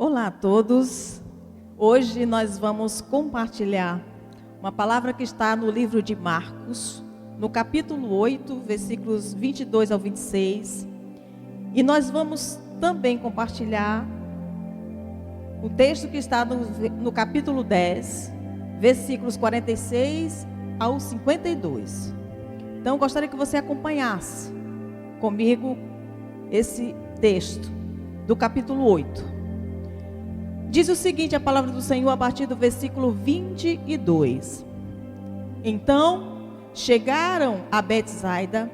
Olá a todos. Hoje nós vamos compartilhar uma palavra que está no livro de Marcos, no capítulo 8, versículos 22 ao 26. E nós vamos também compartilhar o texto que está no capítulo 10, versículos 46 ao 52. Então, gostaria que você acompanhasse comigo esse texto do capítulo 8. Diz o seguinte, a palavra do Senhor, a partir do versículo 22. Então, chegaram a Betsaida,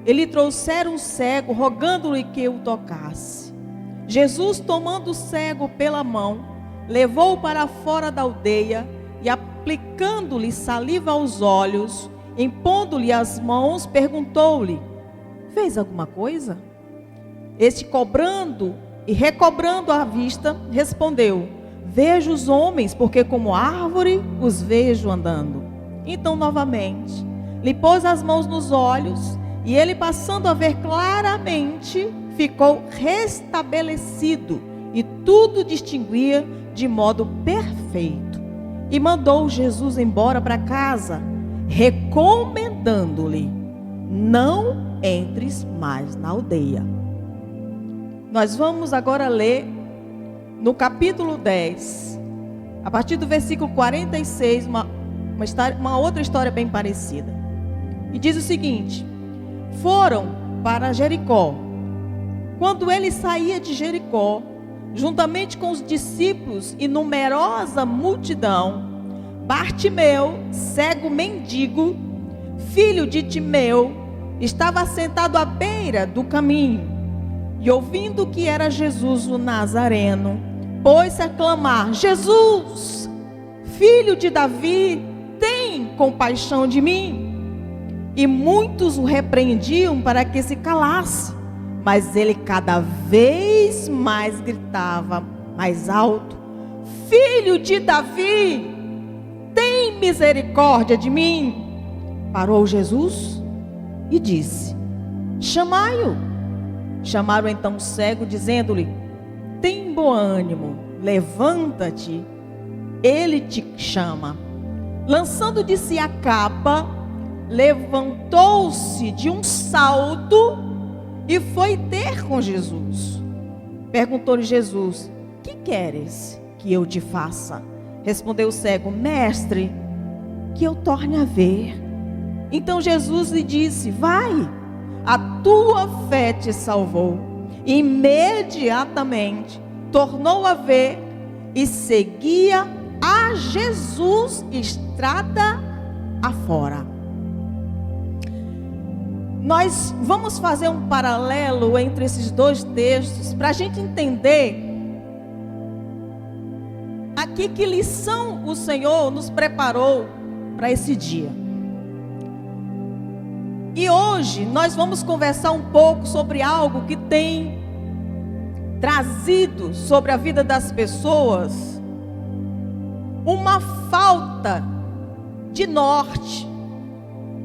e lhe trouxeram um cego, rogando-lhe que o tocasse. Jesus, tomando o cego pela mão, levou-o para fora da aldeia, e aplicando-lhe saliva aos olhos, impondo-lhe as mãos, perguntou-lhe: fez alguma coisa? Este, cobrando e recobrando a vista, respondeu: vejo os homens, porque como árvore os vejo andando. Então novamente lhe pôs as mãos nos olhos, e ele, passando a ver claramente, ficou restabelecido, e tudo distinguia de modo perfeito. E mandou Jesus embora para casa, recomendando-lhe: não entres mais na aldeia. Nós vamos agora ler no capítulo 10, a partir do versículo 46, uma outra história bem parecida. E diz o seguinte: foram para Jericó. Quando ele saía de Jericó, juntamente com os discípulos e numerosa multidão, Bartimeu, cego mendigo, filho de Timeu, estava sentado à beira do caminho. E ouvindo que era Jesus o Nazareno, pôs-se a clamar: Jesus, filho de Davi, tem compaixão de mim. E muitos o repreendiam para que se calasse, mas ele cada vez mais gritava mais alto: Filho de Davi, tem misericórdia de mim. Parou Jesus e disse: chamai-o. Chamaram então o cego, dizendo-lhe: tem bom ânimo, levanta-te, ele te chama. Lançando de si a capa, levantou-se de um salto e foi ter com Jesus. Perguntou-lhe Jesus: que queres que eu te faça? Respondeu o cego: mestre, que eu torne a ver. Então Jesus lhe disse: vai, a tua fé te salvou. Imediatamente tornou a ver e seguia a Jesus estrada afora. Nós vamos fazer um paralelo entre esses dois textos para a gente entender aqui que lição o Senhor nos preparou para esse dia. E hoje nós vamos conversar um pouco sobre algo que tem trazido sobre a vida das pessoas uma falta de norte,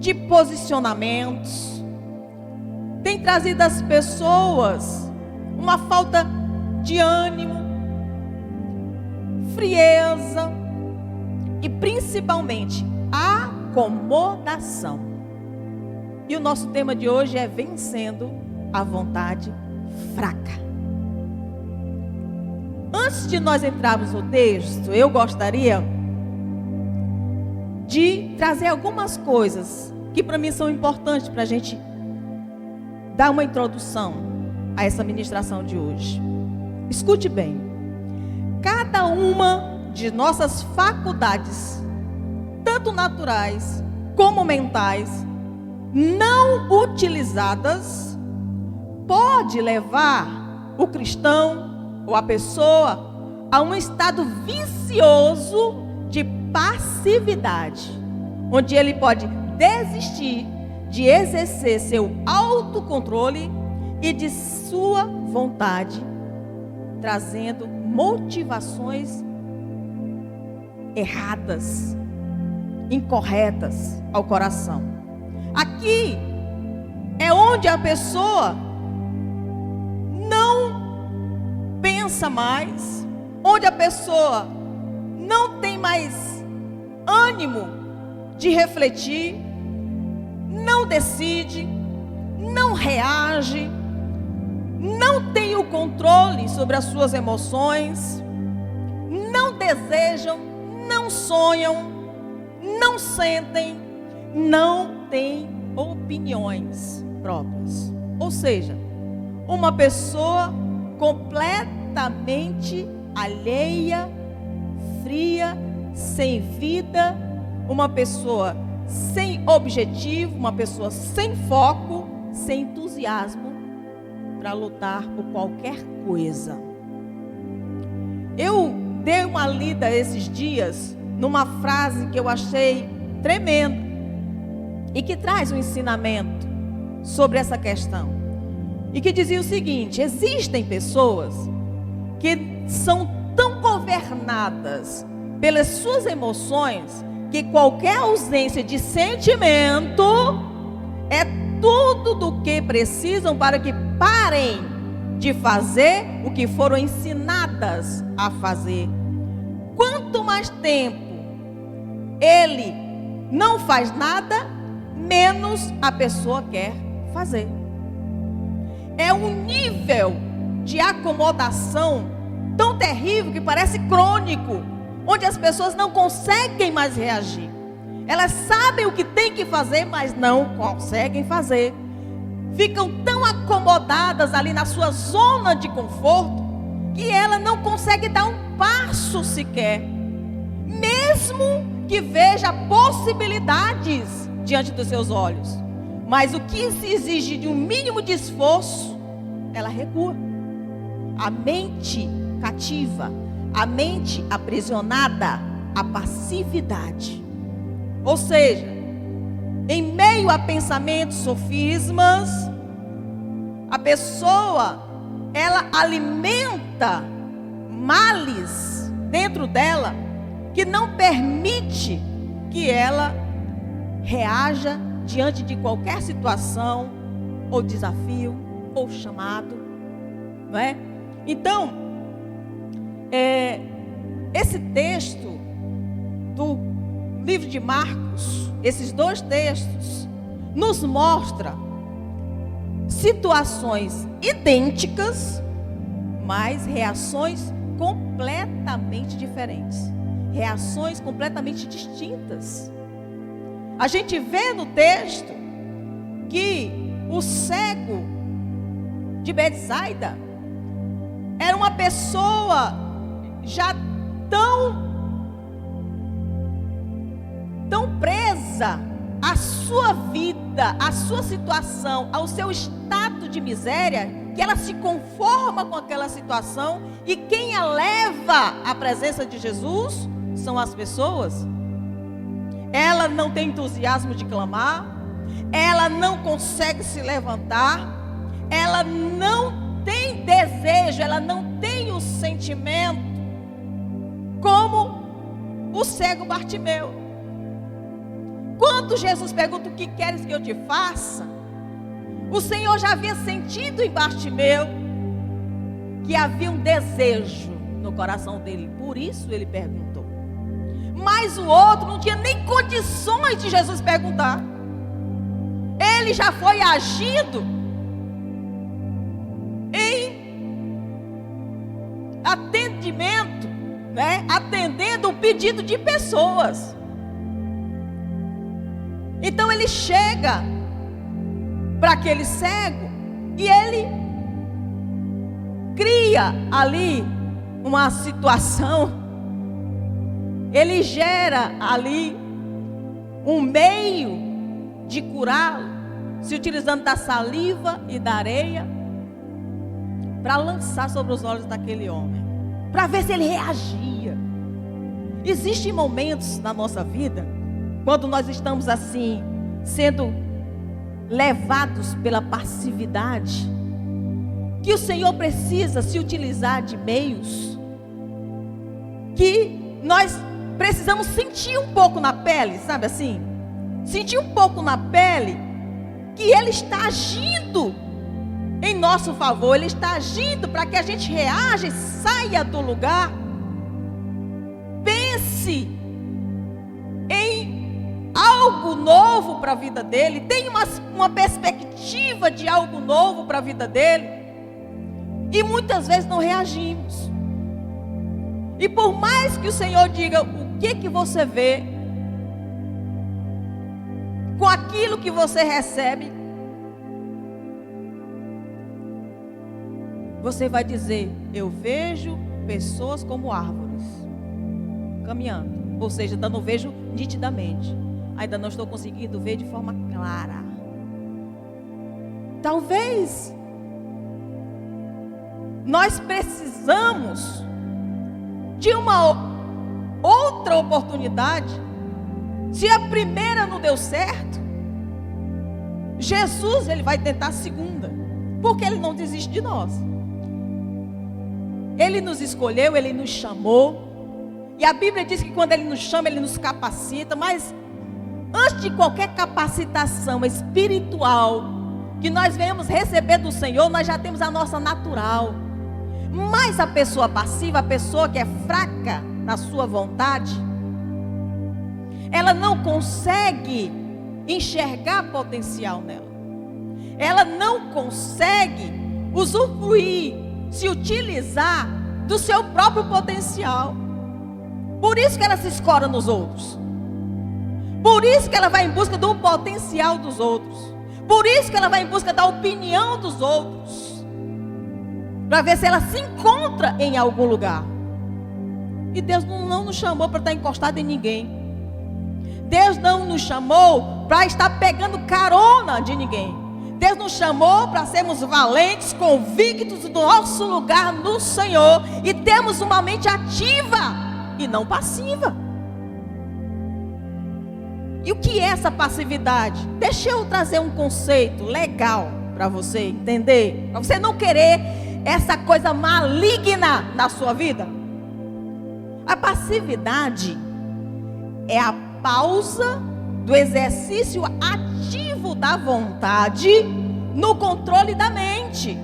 de posicionamentos. Tem trazido às pessoas uma falta de ânimo, frieza e principalmente acomodação. E o nosso tema de hoje é vencendo a vontade fraca. Antes de nós entrarmos no texto, eu gostaria de trazer algumas coisas que para mim são importantes para a gente dar uma introdução a essa ministração de hoje. Escute bem. Cada uma de nossas faculdades, tanto naturais como mentais, não utilizadas, pode levar o cristão ou a pessoa a um estado vicioso de passividade, onde ele pode desistir de exercer seu autocontrole e de sua vontade, trazendo motivações erradas, incorretas ao coração. Aqui é onde a pessoa não pensa mais, onde a pessoa não tem mais ânimo de refletir, não decide, não reage, não tem o controle sobre as suas emoções, não desejam, não sonham, não sentem, não têm opiniões próprias. Ou seja, uma pessoa completamente alheia, fria, sem vida, uma pessoa sem objetivo, uma pessoa sem foco, sem entusiasmo para lutar por qualquer coisa. Eu dei uma lida esses dias numa frase que eu achei tremenda e que traz um ensinamento sobre essa questão. E que dizia o seguinte: existem pessoas que são tão governadas pelas suas emoções que qualquer ausência de sentimento é tudo do que precisam para que parem de fazer o que foram ensinadas a fazer. Quanto mais tempo ele não faz nada, menos a pessoa quer fazer. É um nível de acomodação tão terrível que parece crônico, onde as pessoas não conseguem mais reagir. Elas sabem o que tem que fazer, mas não conseguem fazer. Ficam tão acomodadas ali na sua zona de conforto, que ela não consegue dar um passo sequer, mesmo que veja possibilidades diante dos seus olhos. Mas o que se exige de um mínimo de esforço, ela recua. A mente cativa, a mente aprisionada, a passividade. Ou seja, em meio a pensamentos, sofismas, a pessoa, ela alimenta males dentro dela, que não permite que ela reaja diante de qualquer situação, ou desafio, ou chamado, não é? Então, esse texto do livro de Marcos, esses dois textos, nos mostra situações idênticas, mas reações completamente diferentes, reações completamente distintas. A gente vê no texto que o cego de Betsaida era uma pessoa já tão presa à sua vida, à sua situação, ao seu estado de miséria, que ela se conforma com aquela situação, e quem a leva à presença de Jesus são as pessoas. Ela não tem entusiasmo de clamar, ela não consegue se levantar, ela não tem desejo, ela não tem o sentimento como o cego Bartimeu. Quando Jesus pergunta: o que queres que eu te faça? O Senhor já havia sentido em Bartimeu que havia um desejo no coração dele, por isso ele perguntou. Mas o outro não tinha nem condições de Jesus perguntar. Ele já foi agindo em atendimento, né? Atendendo o pedido de pessoas. Então ele chega para aquele cego e ele cria ali uma situação, ele gera ali um meio de curá-lo, se utilizando da saliva e da areia, para lançar sobre os olhos daquele homem, para ver se ele reagia. Existem momentos na nossa vida, quando nós estamos assim, sendo levados pela passividade, que o Senhor precisa se utilizar de meios que nós precisamos sentir um pouco na pele, sabe assim? Sentir um pouco na pele que Ele está agindo em nosso favor, Ele está agindo para que a gente reaja e saia do lugar pense em algo novo para a vida dele, tem uma perspectiva de algo novo para a vida dele, e muitas vezes não reagimos. E por mais que o Senhor diga o que você vê, com aquilo que você recebe, você vai dizer: eu vejo pessoas como árvores caminhando, ou seja, ainda não vejo nitidamente, ainda não estou conseguindo ver de forma clara. Talvez nós precisamos de uma outra oportunidade. Se a primeira não deu certo, Jesus, ele vai tentar a segunda, porque ele não desiste de nós. Ele nos escolheu, ele nos chamou, e a Bíblia diz que quando ele nos chama, ele nos capacita. Mas antes de qualquer capacitação espiritual que nós venhamos receber do Senhor, nós já temos a nossa natural. Mas a pessoa passiva, a pessoa que é fraca na sua vontade, ela não consegue enxergar potencial nela. Ela não consegue usufruir, se utilizar do seu próprio potencial. Por isso que ela se escora nos outros. Por isso que ela vai em busca do potencial dos outros. Por isso que ela vai em busca da opinião dos outros, para ver se ela se encontra em algum lugar. E Deus não nos chamou para estar encostado em ninguém. Deus não nos chamou para estar pegando carona de ninguém. Deus nos chamou para sermos valentes, convictos do nosso lugar no Senhor, e termos uma mente ativa e não passiva. E o que é essa passividade? Deixa eu trazer um conceito legal para você entender, para você não querer essa coisa maligna na sua vida. A passividade é a pausa do exercício ativo da vontade no controle da mente,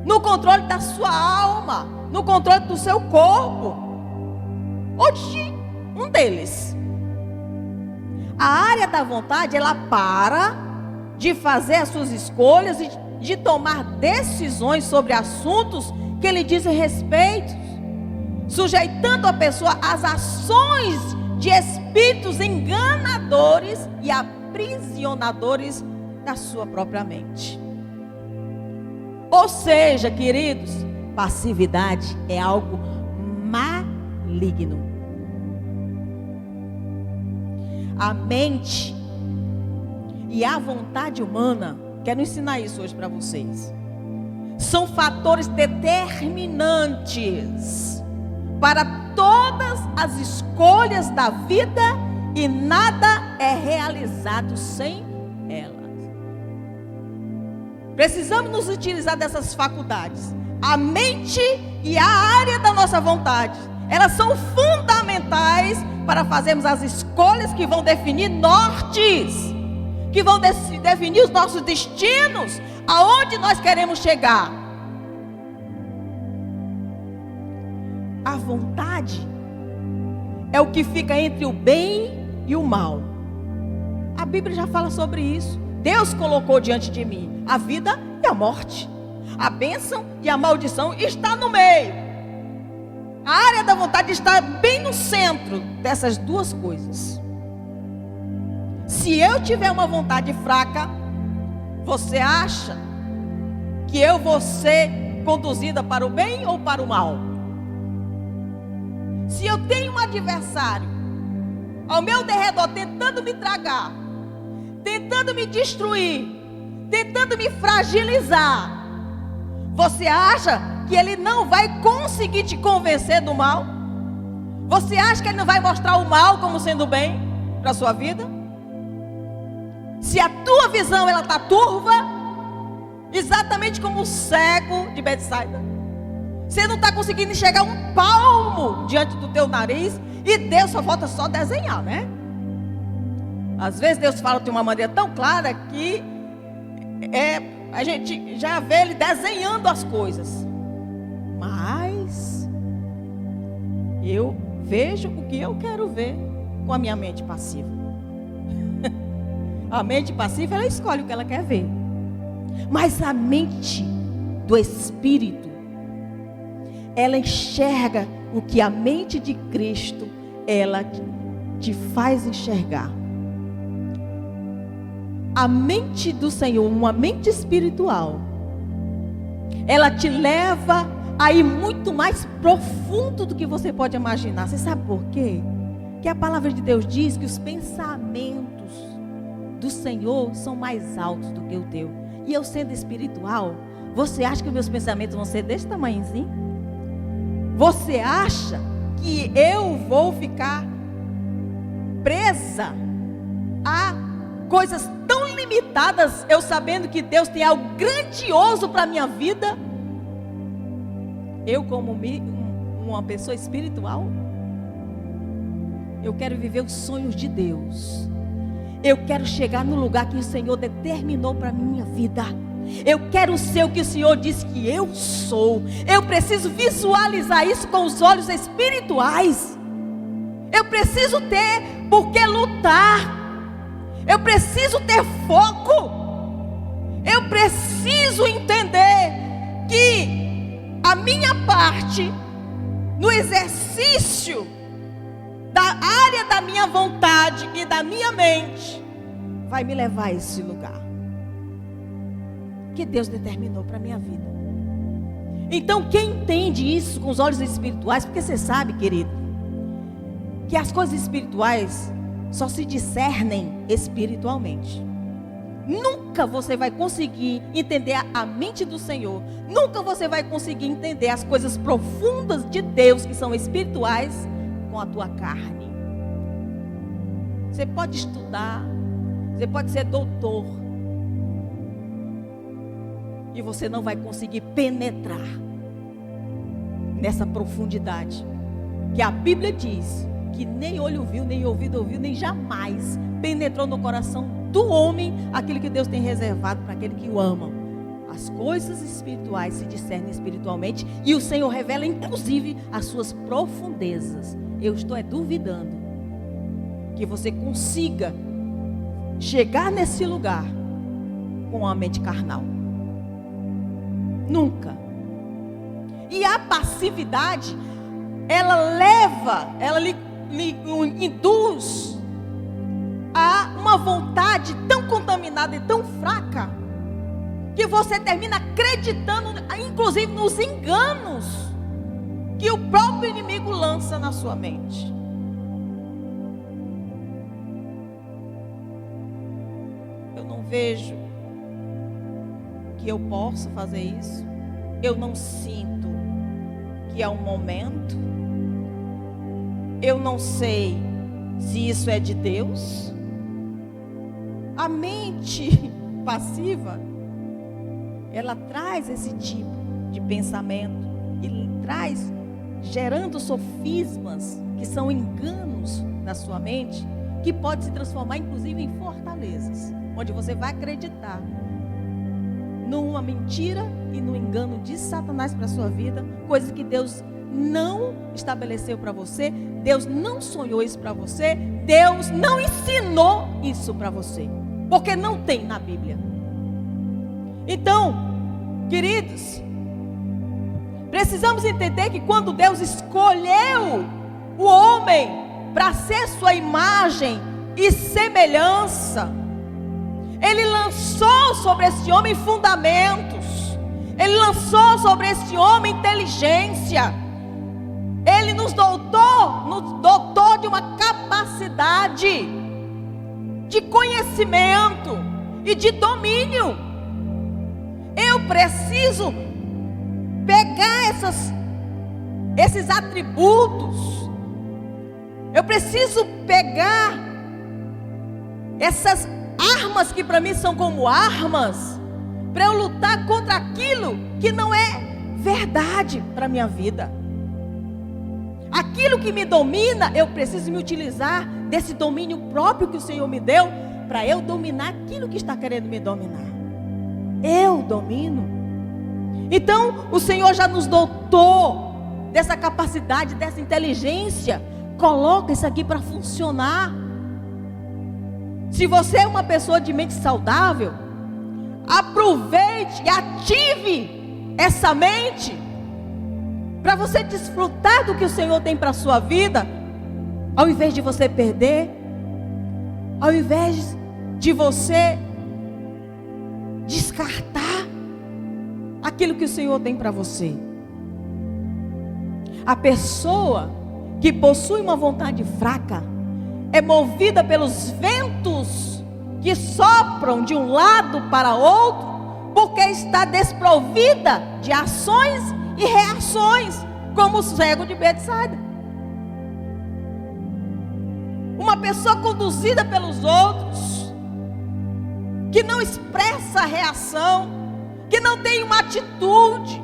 no controle da sua alma, no controle do seu corpo, ou de um deles. A área da vontade, ela para de fazer as suas escolhas e de tomar decisões sobre assuntos que lhe dizem respeito, sujeitando a pessoa às ações de espíritos enganadores e aprisionadores da sua própria mente. Ou seja, queridos, passividade é algo maligno. A mente e a vontade humana, quero ensinar isso hoje para vocês, são fatores determinantes para todas as escolhas da vida, e nada é realizado sem elas. Precisamos nos utilizar dessas faculdades. A mente e a área da nossa vontade, elas são fundamentais para fazermos as escolhas que vão definir nortes, que vão definir os nossos destinos, aonde nós queremos chegar. A vontade é o que fica entre o bem e o mal. A Bíblia já fala sobre isso. Deus colocou diante de mim a vida e a morte, a bênção e a maldição está no meio. A área da vontade está bem no centro dessas duas coisas. Se eu tiver uma vontade fraca, você acha que eu vou ser conduzida para o bem ou para o mal? Se eu tenho um adversário ao meu derredor tentando me tragar, tentando me destruir, tentando me fragilizar, você acha que ele não vai conseguir te convencer do mal? Você acha que ele não vai mostrar o mal como sendo bem para a sua vida? Se a tua visão ela está turva, exatamente como o cego de Betsaida, você não está conseguindo enxergar um palmo diante do teu nariz, e Deus só falta só desenhar, né? Às vezes Deus fala de uma maneira tão clara que a gente já vê Ele desenhando as coisas. Mas eu vejo o que eu quero ver com a minha mente passiva. A mente passiva, ela escolhe o que ela quer ver. Mas a mente do Espírito, ela enxerga o que a mente de Cristo, ela te faz enxergar. A mente do Senhor, uma mente espiritual, ela te leva a ir muito mais profundo do que você pode imaginar. Você sabe por quê? Que a palavra de Deus diz que os pensamentos do Senhor são mais altos do que o teu. E eu sendo espiritual, você acha que meus pensamentos vão ser desse tamanhozinho? Você acha que eu vou ficar presa a coisas tão limitadas, eu sabendo que Deus tem algo grandioso para a minha vida? Eu como uma pessoa espiritual, eu quero viver os sonhos de Deus. Eu quero chegar no lugar que o Senhor determinou para a minha vida. Eu quero ser o que o Senhor disse que eu sou. Eu preciso visualizar isso com os olhos espirituais. Eu preciso ter por que lutar. Eu preciso ter foco. Eu preciso entender que a minha parte no exercício da área da minha vontade e da minha mente vai me levar a esse lugar que Deus determinou para a minha vida. Então quem entende isso com os olhos espirituais, porque você sabe, querido, que as coisas espirituais só se discernem espiritualmente. Nunca você vai conseguir entender a mente do Senhor. Nunca você vai conseguir entender as coisas profundas de Deus, que são espirituais, com a tua carne. Você pode estudar, você pode ser doutor, e você não vai conseguir penetrar nessa profundidade que a Bíblia diz que nem olho viu, nem ouvido ouviu, nem jamais penetrou no coração do homem aquilo que Deus tem reservado para aquele que o ama. As coisas espirituais se discernem espiritualmente, e o Senhor revela inclusive as suas profundezas. Eu estou duvidando que você consiga chegar nesse lugar com a mente carnal. Nunca. E a passividade, ela lhe induz a uma vontade tão contaminada e tão fraca, que você termina acreditando, inclusive nos enganos que o próprio inimigo lança na sua mente. Eu não vejo que eu posso fazer isso. Eu não sinto que é um momento. Eu não sei se isso é de Deus. A mente passiva, ela traz esse tipo de pensamento e traz, gerando sofismas que são enganos na sua mente, que pode se transformar inclusive em fortalezas, onde você vai acreditar numa mentira e no engano de Satanás para a sua vida, coisas que Deus não estabeleceu para você, Deus não sonhou isso para você, Deus não ensinou isso para você, porque não tem na Bíblia. Então, queridos, precisamos entender que quando Deus escolheu o homem para ser sua imagem e semelhança, Ele lançou sobre esse homem fundamentos, Ele lançou sobre esse homem inteligência, Ele nos dotou de uma capacidade de conhecimento e de domínio. Eu preciso pegar esses atributos, eu preciso pegar essas armas que para mim são como armas, para eu lutar contra aquilo que não é verdade para a minha vida. Aquilo que me domina, eu preciso me utilizar desse domínio próprio que o Senhor me deu, para eu dominar aquilo que está querendo me dominar. Eu domino. Então o Senhor já nos dotou dessa capacidade, dessa inteligência, Coloca isso aqui para funcionar. Se você é uma pessoa de mente saudável, aproveite e ative essa mente para você desfrutar do que o Senhor tem para a sua vida, ao invés de você perder, ao invés de você descartar aquilo que o Senhor tem para você. A pessoa que possui uma vontade fraca é movida pelos ventos que sopram de um lado para outro, porque está desprovida de ações e reações, como o cego de Betsaida. Uma pessoa conduzida pelos outros, que não expressa reação, que não tem uma atitude.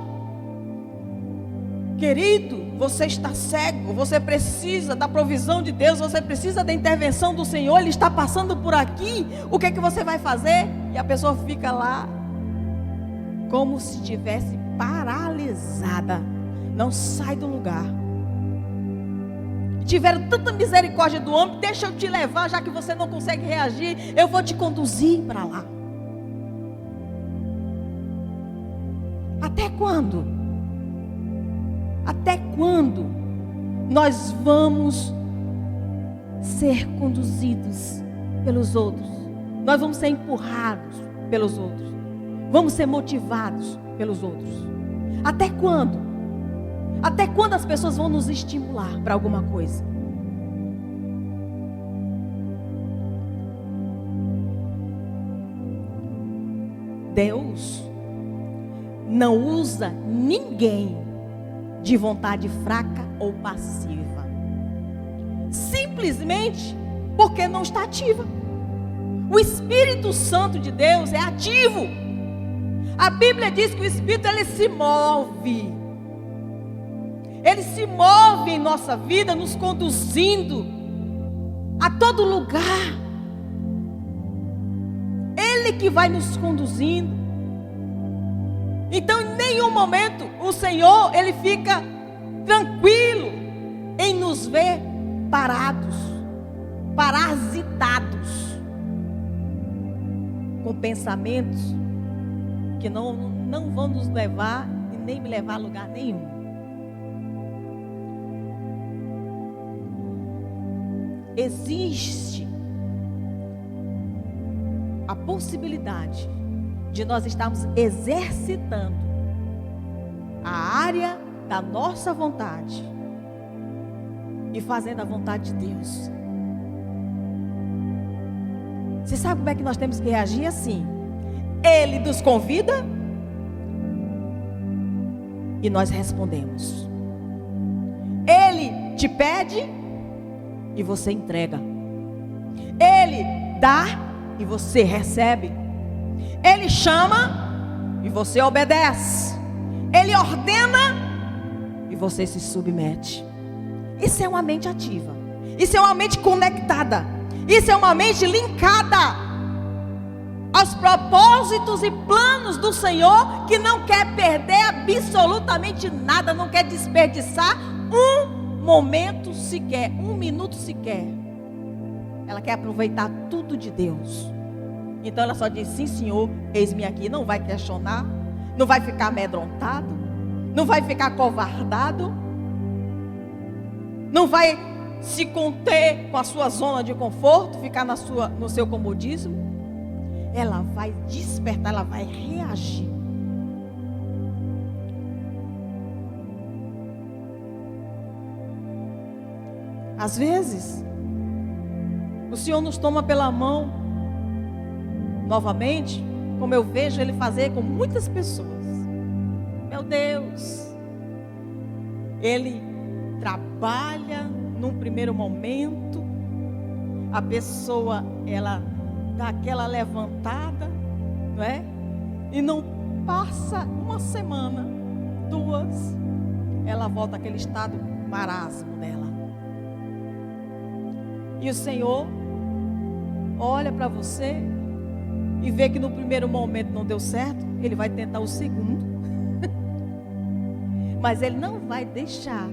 Querido, você está cego, você precisa da provisão de Deus, você precisa da intervenção do Senhor, Ele está passando por aqui, o que é que você vai fazer? E a pessoa fica lá, como se estivesse paralisada, não sai do lugar. Tiveram tanta misericórdia do homem, deixa eu te levar, já que você não consegue reagir, eu vou te conduzir para lá. Até quando? Até quando nós vamos ser conduzidos pelos outros? Nós vamos ser empurrados pelos outros. Vamos ser motivados pelos outros. Até quando? Até quando as pessoas vão nos estimular para alguma coisa? Deus não usa ninguém de vontade fraca ou passiva, simplesmente porque não está ativa. O Espírito Santo de Deus é ativo. A Bíblia diz que o Espírito ele se move em nossa vida, nos conduzindo a todo lugar. Ele que vai nos conduzindo. Então, em nenhum momento o Senhor, Ele fica tranquilo em nos ver parados, parasitados, com pensamentos que não vão nos levar e nem me levar a lugar nenhum. Existe a possibilidade de nós estarmos exercitando a área da nossa vontade e fazendo a vontade de Deus. Você sabe como é que nós temos que reagir assim? Ele nos convida e nós respondemos. Ele te pede e você entrega. Ele dá e você recebe. Ele chama e você obedece. Ele ordena e você se submete. Isso é uma mente ativa. Isso é uma mente conectada. Isso é uma mente linkada aos propósitos e planos do Senhor, que não quer perder absolutamente nada, não quer desperdiçar um momento sequer, um minuto sequer. Ela quer aproveitar tudo de Deus. Então ela só diz: sim, Senhor, eis-me aqui. Não vai questionar, não vai ficar amedrontado, não vai ficar covardado, não vai se conter com a sua zona de conforto, ficar no seu comodismo. Ela vai despertar, ela vai reagir. Às vezes o Senhor nos toma pela mão novamente, como eu vejo Ele fazer com muitas pessoas. Meu Deus, Ele trabalha num primeiro momento, a pessoa, ela dá aquela levantada, não é? E não passa uma semana, duas, ela volta àquele estado marasmo dela. E o Senhor olha para você e vê que no primeiro momento não deu certo, Ele vai tentar o segundo. Mas Ele não vai deixar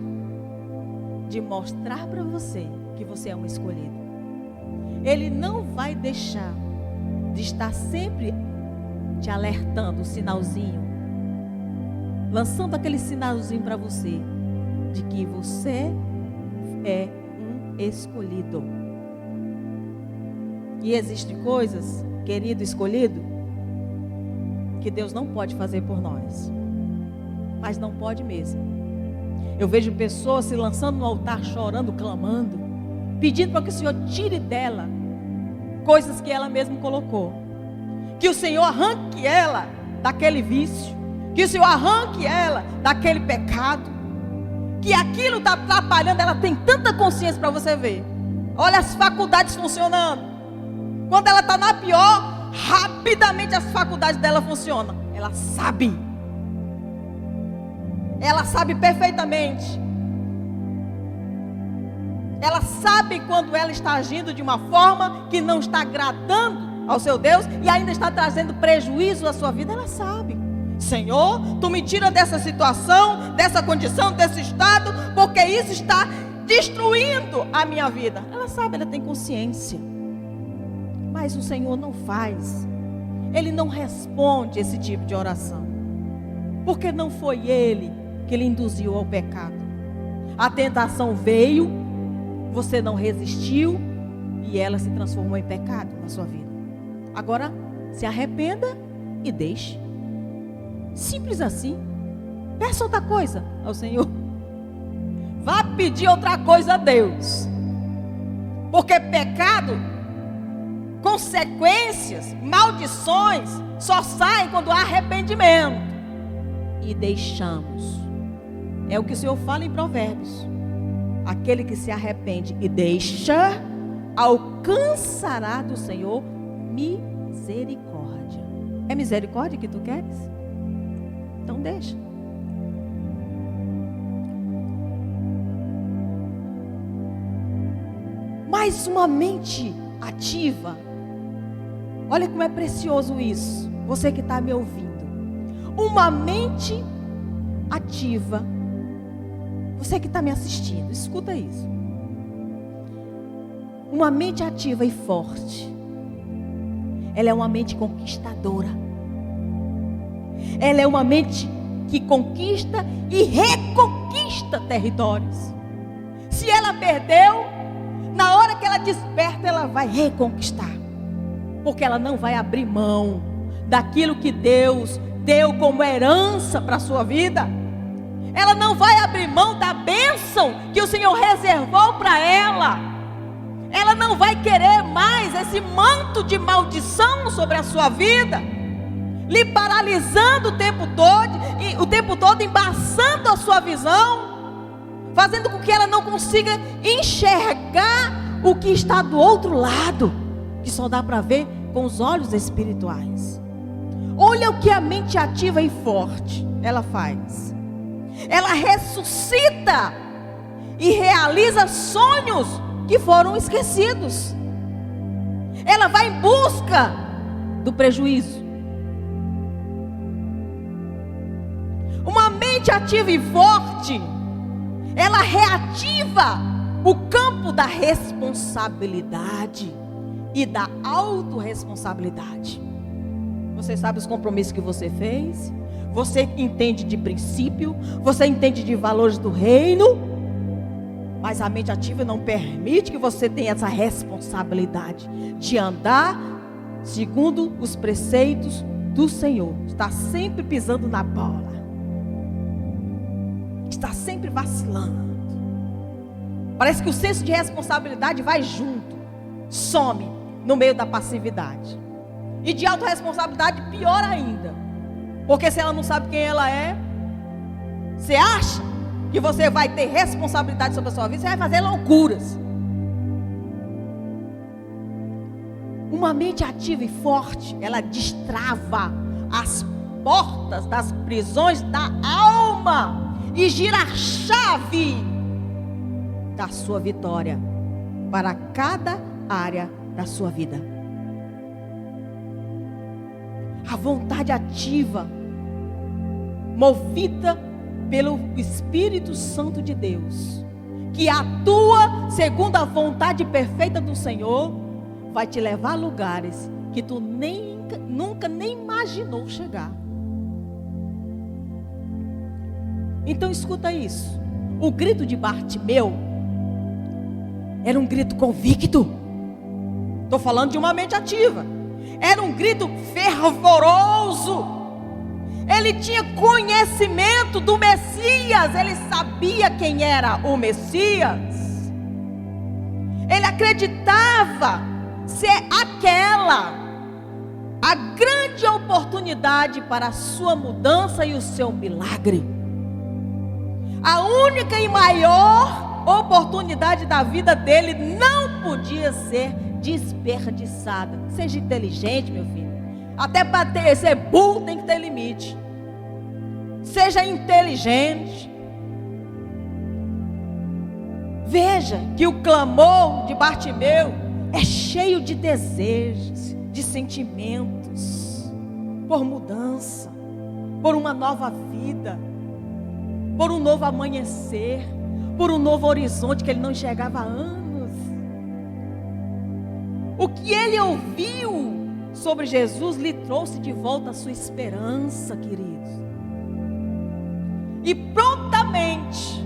de mostrar para você que você é um escolhido. Ele não vai deixar de estar sempre te alertando, sinalzinho, lançando aquele sinalzinho para você, de que você é um escolhido. E existem coisas, querido escolhido, que Deus não pode fazer por nós. Mas não pode mesmo. Eu vejo pessoas se lançando no altar, chorando, clamando, pedindo para que o Senhor tire dela coisas que ela mesma colocou. Que o Senhor arranque ela daquele vício. Que o Senhor arranque ela daquele pecado. Que aquilo está atrapalhando. Ela tem tanta consciência, para você ver. Olha as faculdades funcionando. Quando ela está na pior, rapidamente as faculdades dela funcionam. Ela sabe. Ela sabe perfeitamente. Ela sabe quando ela está agindo de uma forma que não está agradando ao seu Deus e ainda está trazendo prejuízo à sua vida. Ela sabe. Senhor, tu me tira dessa situação, dessa condição, desse estado, porque isso está destruindo a minha vida. Ela sabe, ela tem consciência. Mas o Senhor não faz. Ele não responde esse tipo de oração. Porque não foi Ele que lhe induziu ao pecado. A tentação veio, você não resistiu e ela se transformou em pecado na sua vida. Agora, se arrependa e deixe. Simples assim. Peça outra coisa ao Senhor. Vá pedir outra coisa a Deus. Porque pecado, consequências, maldições só saem quando há arrependimento. E deixamos. É o que o Senhor fala em Provérbios. Aquele que se arrepende e deixa, alcançará do Senhor misericórdia. É misericórdia que tu queres? Então deixa. Mas uma mente ativa. Olha como é precioso isso. Você que está me ouvindo. Uma mente ativa. Você que está me assistindo, escuta isso. Uma mente ativa e forte. Ela é uma mente conquistadora. Ela é uma mente que conquista e reconquista territórios. Se ela perdeu, na hora que ela desperta, ela vai reconquistar. Porque ela não vai abrir mão daquilo que Deus deu como herança para a sua vida. Ela não vai abrir mão da bênção que o Senhor reservou para ela. Ela não vai querer mais esse manto de maldição sobre a sua vida, lhe paralisando o tempo todo, embaçando a sua visão, fazendo com que ela não consiga enxergar o que está do outro lado, que só dá para ver com os olhos espirituais. Olha o que a mente ativa e forte ela faz. Ela ressuscita e realiza sonhos que foram esquecidos. Ela vai em busca do prejuízo. Uma mente ativa e forte, ela reativa o campo da responsabilidade e da autorresponsabilidade. Você sabe os compromissos que você fez. Você entende de princípio, você entende de valores do reino, mas a mente ativa não permite que você tenha essa responsabilidade de andar segundo os preceitos do Senhor. Está sempre pisando na bola, está sempre vacilando. Parece que o senso de responsabilidade vai junto, some no meio da passividade. E de autorresponsabilidade, pior ainda. Porque se ela não sabe quem ela é, você acha que você vai ter responsabilidade sobre a sua vida, você vai fazer loucuras. Uma mente ativa e forte, ela destrava as portas das prisões da alma e gira a chave da sua vitória para cada área da sua vida. A vontade ativa, movida pelo Espírito Santo de Deus, que atua segundo a vontade perfeita do Senhor, vai te levar a lugares que tu nunca nem imaginou chegar. Então escuta isso. O grito de Bartimeu era um grito convicto. Estou falando de uma mente ativa. Era um grito fervoroso. Ele tinha conhecimento do Messias. Ele sabia quem era o Messias. Ele acreditava ser aquela a grande oportunidade para a sua mudança e o seu milagre. A única e maior oportunidade da vida dele não podia ser desperdiçada. Seja inteligente, meu filho. Até para ser burro tem que ter limite. Seja inteligente. Veja que o clamor de Bartimeu é cheio de desejos, de sentimentos, por mudança, por uma nova vida, por um novo amanhecer, por um novo horizonte que ele não enxergava há anos. O que ele ouviu sobre Jesus lhe trouxe de volta a sua esperança, queridos. E prontamente,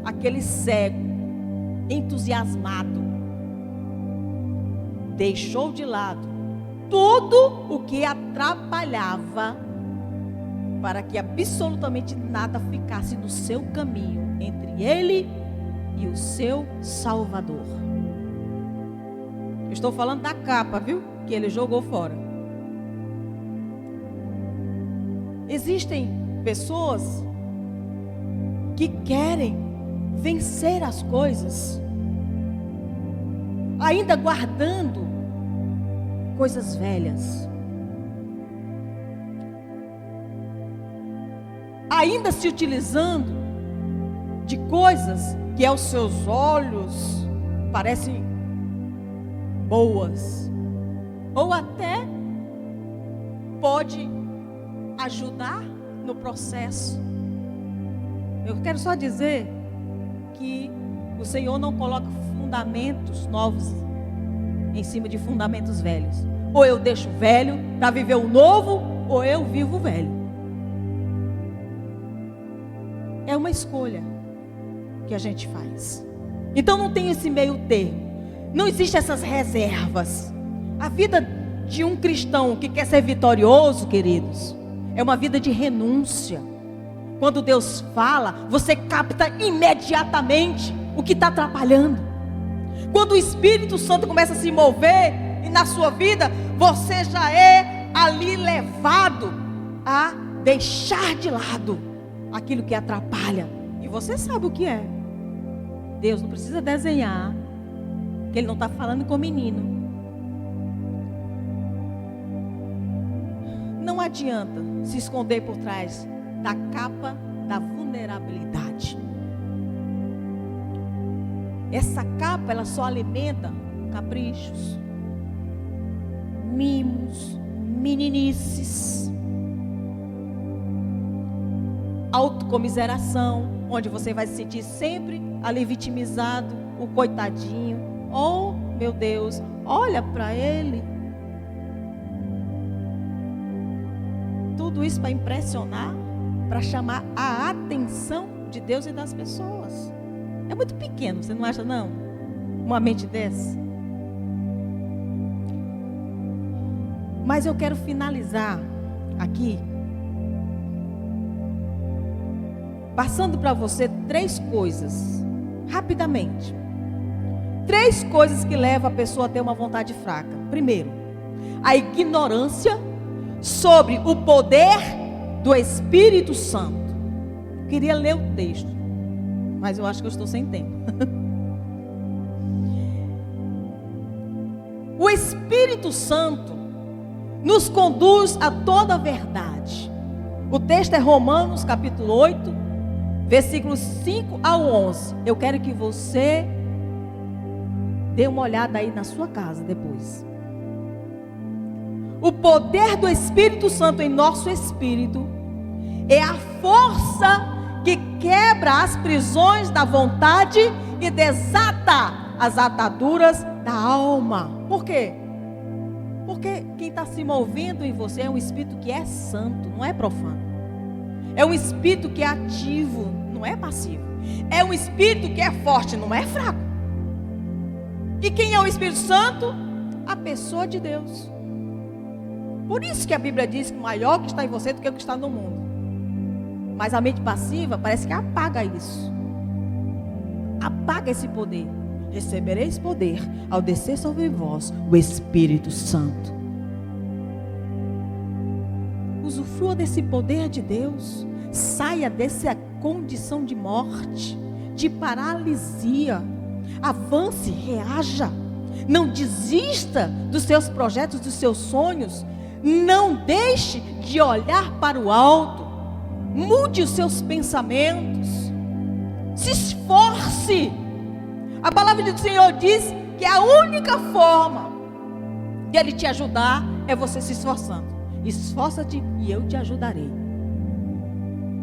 aquele cego, entusiasmado, deixou de lado tudo o que atrapalhava para que absolutamente nada ficasse no seu caminho entre ele e o seu Salvador. Eu estou falando da capa, viu? Que ele jogou fora. Existem pessoas que querem vencer as coisas, ainda guardando coisas velhas, ainda se utilizando de coisas que aos seus olhos parecem boas, ou até pode ajudar no processo. Eu quero só dizer que o Senhor não coloca fundamentos novos em cima de fundamentos velhos. Ou eu deixo velho para viver o novo, ou eu vivo o velho. É uma escolha que a gente faz. Então não tem esse meio termo. Não existe essas reservas. A vida de um cristão que quer ser vitorioso, queridos, é uma vida de renúncia. Quando Deus fala, você capta imediatamente o que está atrapalhando. Quando o Espírito Santo começa a se mover e na sua vida, você já é ali levado a deixar de lado aquilo que atrapalha. E você sabe o que é. Deus não precisa desenhar, que Ele não está falando com o menino. Não adianta se esconder por trás da capa da vulnerabilidade. Essa capa, ela só alimenta caprichos, mimos, meninices, autocomiseração, onde você vai se sentir sempre ali vitimizado, o coitadinho. Oh, meu Deus, olha para ele. Tudo isso para impressionar, para chamar a atenção de Deus e das pessoas. É muito pequeno, você não acha não? Uma mente dessa. Mas eu quero finalizar aqui passando para você 3 coisas, rapidamente. 3 coisas que levam a pessoa a ter uma vontade fraca. Primeiro, a ignorância sobre o poder do Espírito Santo. Eu queria ler o texto, mas eu acho que eu estou sem tempo. O Espírito Santo nos conduz a toda a verdade. O texto é Romanos capítulo 8, versículos 5 ao 11. Eu quero que você dê uma olhada aí na sua casa depois. O poder do Espírito Santo em nosso espírito é a força que quebra as prisões da vontade e desata as ataduras da alma. Por quê? Porque quem está se movendo em você é um espírito que é santo, não é profano. É um espírito que é ativo, não é passivo. É um espírito que é forte, não é fraco. E quem é o Espírito Santo? A pessoa de Deus. Por isso que a Bíblia diz que o maior que está em você do que o que está no mundo. Mas a mente passiva parece que apaga isso. Apaga esse poder. Recebereis poder ao descer sobre vós o Espírito Santo. Usufrua desse poder de Deus. Saia dessa condição de morte, de paralisia. Avance, reaja. Não desista dos seus projetos, dos seus sonhos. Não deixe de olhar para o alto. Mude os seus pensamentos. Se esforce. A palavra do Senhor diz que a única forma de Ele te ajudar é você se esforçando. Esforça-te e eu te ajudarei.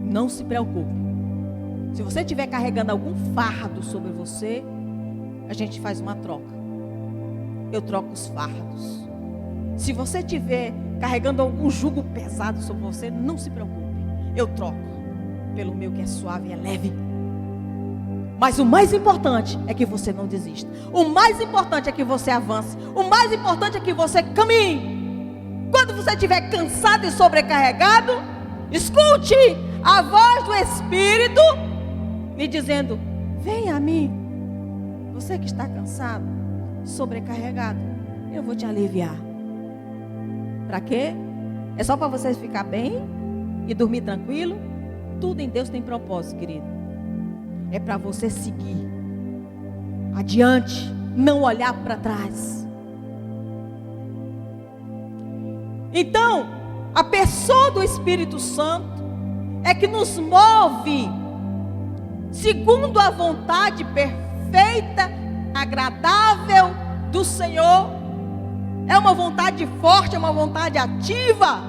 Não se preocupe. Se você estiver carregando algum fardo sobre você, a gente faz uma troca. Eu troco os fardos. Se você estiver carregando algum jugo pesado sobre você, não se preocupe. Eu troco pelo meu que é suave e é leve. Mas o mais importante é que você não desista. O mais importante é que você avance. O mais importante é que você caminhe. Quando você estiver cansado e sobrecarregado, escute a voz do Espírito me dizendo: venha a mim. Você que está cansado, sobrecarregado, eu vou te aliviar. Para quê? É só para você ficar bem e dormir tranquilo? Tudo em Deus tem propósito, querido. É para você seguir adiante, não olhar para trás. Então, a pessoa do Espírito Santo é que nos move segundo a vontade perfeita, agradável do Senhor. É uma vontade forte, é uma vontade ativa,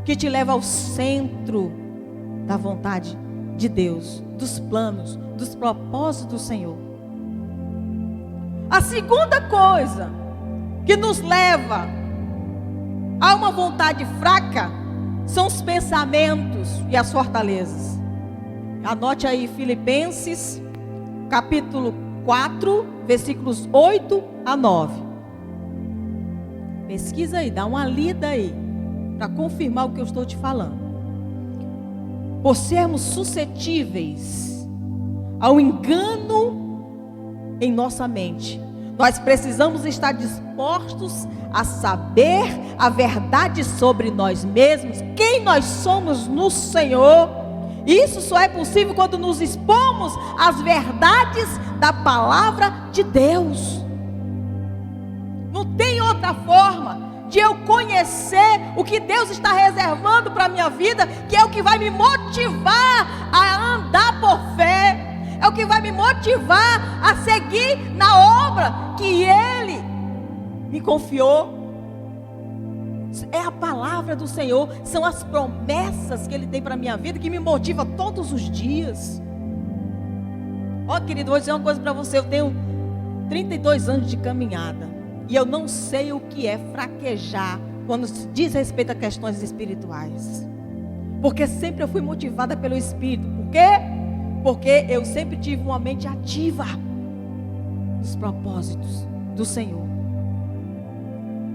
que te leva ao centro da vontade de Deus, dos planos, dos propósitos do Senhor. A segunda coisa que nos leva a uma vontade fraca são os pensamentos e as fortalezas. Anote aí Filipenses, capítulo 4, versículos 8 a 9. Pesquisa aí, dá uma lida aí, para confirmar o que eu estou te falando. Por sermos suscetíveis ao engano em nossa mente, nós precisamos estar dispostos a saber a verdade sobre nós mesmos, quem nós somos no Senhor. Isso só é possível quando nos expomos às verdades da palavra de Deus. Não tem outra forma de eu conhecer o que Deus está reservando para a minha vida, que é o que vai me motivar a andar por fé, é o que vai me motivar a seguir na obra que Ele me confiou. É a palavra do Senhor, são as promessas que Ele tem para a minha vida, que me motiva todos os dias. Ó, querido, vou dizer uma coisa para você. Eu tenho 32 anos de caminhada e eu não sei o que é fraquejar quando se diz respeito a questões espirituais, porque sempre eu fui motivada pelo Espírito. Por quê? Porque eu sempre tive uma mente ativa nos propósitos do Senhor.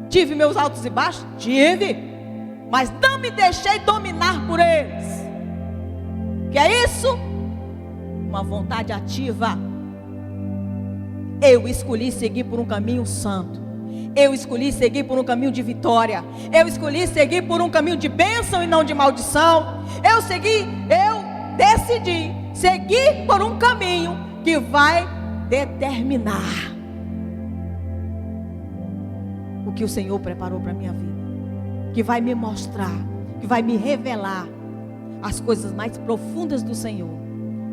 Tive meus altos e baixos? Tive, mas não me deixei dominar por eles. Que é isso? Uma vontade ativa. Eu escolhi seguir por um caminho santo. Eu escolhi seguir por um caminho de vitória. Eu escolhi seguir por um caminho de bênção e não de maldição. Eu decidi seguir por um caminho que vai determinar o que o Senhor preparou para a minha vida, que vai me mostrar, que vai me revelar as coisas mais profundas do Senhor.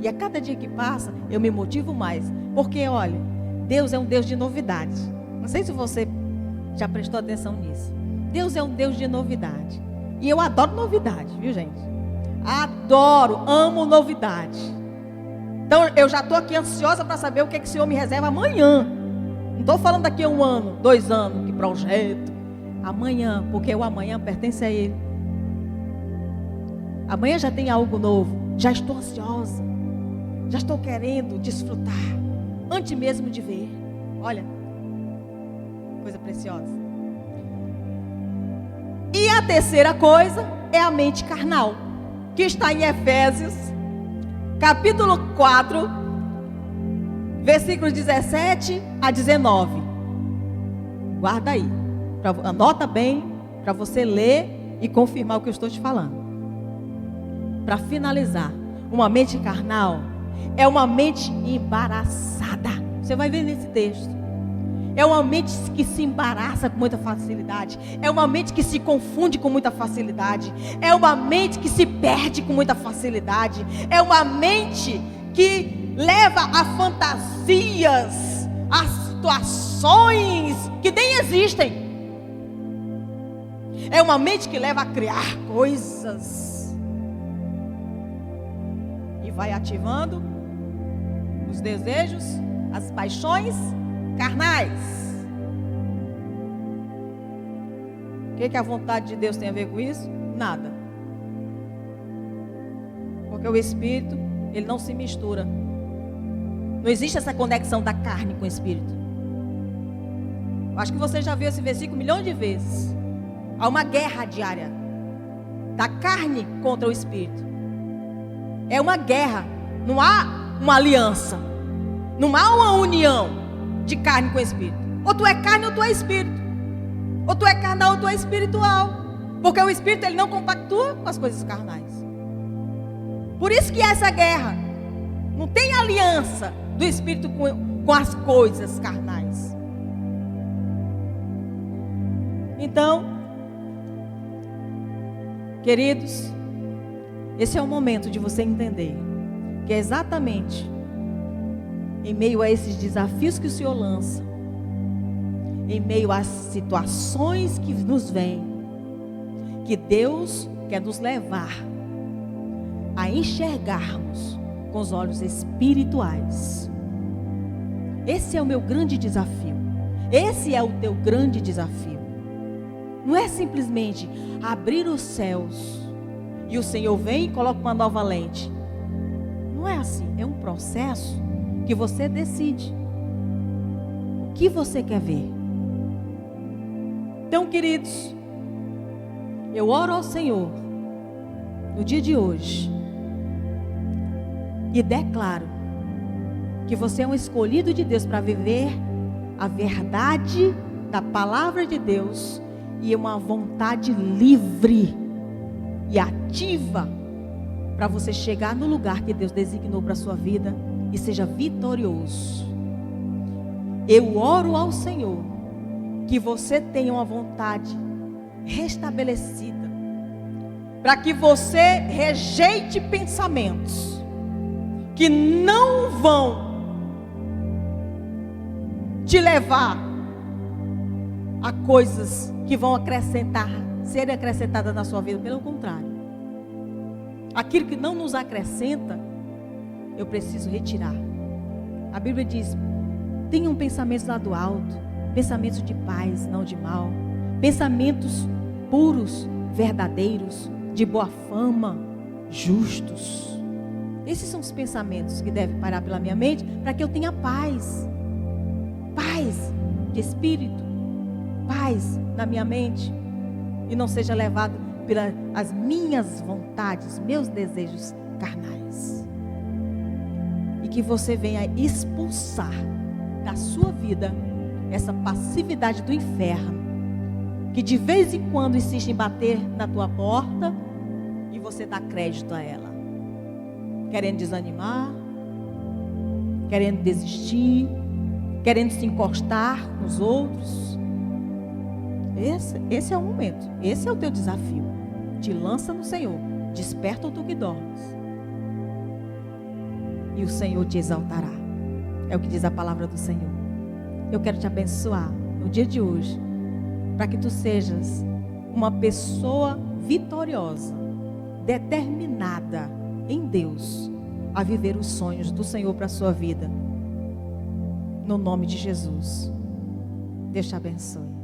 E a cada dia que passa, eu me motivo mais, porque olha, Deus é um Deus de novidade. Não sei se você já prestou atenção nisso. Deus é um Deus de novidade, e eu adoro novidade, viu, gente? Adoro, amo novidade. Então eu já estou aqui ansiosa para saber o que o Senhor me reserva amanhã. Não estou falando daqui a 1 ano, 2 anos, que projeto. Amanhã, porque o amanhã pertence a Ele. Amanhã já tem algo novo. Já estou ansiosa. Já estou querendo desfrutar. Antes mesmo de ver. Olha, coisa preciosa. E a terceira coisa é a mente carnal, que está em Efésios, capítulo 4, versículos 17 a 19. Guarda aí. Anota bem, para você ler e confirmar o que eu estou te falando. Para finalizar, uma mente carnal é uma mente embaraçada. Você vai ver nesse texto. É uma mente que se embaraça com muita facilidade. É uma mente que se confunde com muita facilidade. É uma mente que se perde com muita facilidade. É uma mente que leva a fantasias, a situações que nem existem. É uma mente que leva a criar coisas. E vai ativando os desejos, as paixões carnais. O que a vontade de Deus tem a ver com isso? Nada. Porque o Espírito, ele não se mistura. Não existe essa conexão da carne com o Espírito. Acho que você já viu esse versículo milhões de vezes. Há uma guerra diária da carne contra o Espírito. É uma guerra. Não há uma aliança. Não há uma união de carne com espírito. Ou tu é carne ou tu é espírito. Ou tu é carnal ou tu é espiritual. Porque o espírito, ele não compactua com as coisas carnais. Por isso que há essa guerra. Não tem aliança do espírito com as coisas carnais. Então, queridos, esse é o momento de você entender que é exatamente em meio a esses desafios que o Senhor lança, em meio às situações que nos vêm, que Deus quer nos levar a enxergarmos com os olhos espirituais. Esse é o meu grande desafio. Esse é o teu grande desafio. Não é simplesmente abrir os céus e o Senhor vem e coloca uma nova lente. Não é assim, é um processo que você decide o que você quer ver. Então, queridos, eu oro ao Senhor no dia de hoje e declaro que você é um escolhido de Deus para viver a verdade da palavra de Deus e uma vontade livre e ativa para você chegar no lugar que Deus designou para a sua vida e seja vitorioso. Eu oro ao Senhor que você tenha uma vontade restabelecida, para que você rejeite pensamentos que não vão te levar a coisas que vão serem acrescentadas na sua vida. Pelo contrário, aquilo que não nos acrescenta, eu preciso retirar. A Bíblia diz: tenham pensamentos lá do alto, pensamentos de paz, não de mal, pensamentos puros, verdadeiros, de boa fama, justos. Esses são os pensamentos que devem parar pela minha mente, para que eu tenha paz. Paz de espírito, paz na minha mente, e não seja levado pelas minhas vontades, meus desejos carnais. E que você venha expulsar da sua vida essa passividade do inferno, que de vez em quando insiste em bater na tua porta e você dá crédito a ela, querendo desanimar, querendo desistir, querendo se encostar nos outros. Esse é o momento, esse é o teu desafio. Te lança no Senhor, desperta o tu que dormes, e o Senhor te exaltará. É o que diz a palavra do Senhor. Eu quero te abençoar no dia de hoje, para que tu sejas uma pessoa vitoriosa, determinada em Deus, a viver os sonhos do Senhor para a sua vida. No nome de Jesus. Deus te abençoe.